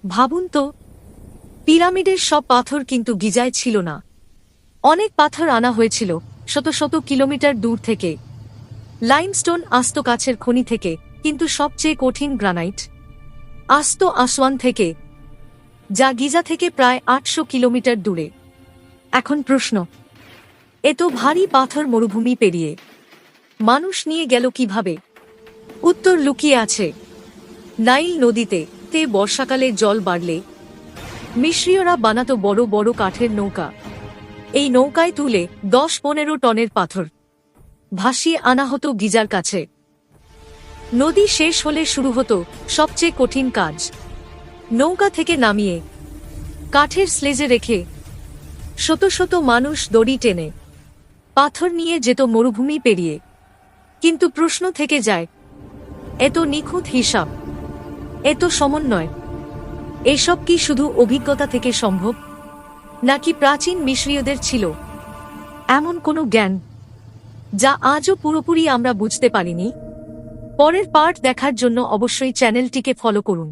ভাবুন তো, পিরামিডের সব পাথর কিন্তু গিজায় ছিল না। অনেক পাথর আনা হয়েছিল শত শত কিলোমিটার দূর থেকে, লাইমস্টোন আস্ত কাছের খনি থেকে, কিন্তু সবচেয়ে কঠিন গ্রানাইট আস্ত আসওয়ান থেকে, যা গিজা থেকে প্রায় ৮০০ কিলোমিটার দূরে। এখন প্রশ্ন, এত ভারী পাথর মরুভূমি পেরিয়ে মানুষ নিয়ে গেল কিভাবে? উত্তর লুকিয়ে আছে নাইল নদীতে। বর্ষাকালে জল বাড়লে মিশরীয়রা বানাতো বড় বড় কাঠের নৌকা। এই নৌকায় তুলে ১০-১৫ টনের পাথর ভাসিয়ে আনা হতো গিজার কাছে। নদী শেষ হলে শুরু হতো সবচেয়ে কঠিন কাজ। নৌকা থেকে নামিয়ে কাঠের স্লেজে রেখে শত শত মানুষ দড়ি টেনে পাথর নিয়ে যেত মরুভূমি পেরিয়ে। কিন্তু প্রশ্ন থেকে যায়, এত নিখুঁত হিসাব, এত সমন্বয়, এসব কি শুধু অভিজ্ঞতা থেকে সম্ভব, নাকি প্রাচীন মিশরীয়দের ছিল এমন কোনো জ্ঞান যা আজও পুরোপুরি আমরা বুঝতে পারিনি? পরের পার্ট দেখার জন্য অবশ্যই চ্যানেলটিকে ফলো করুন।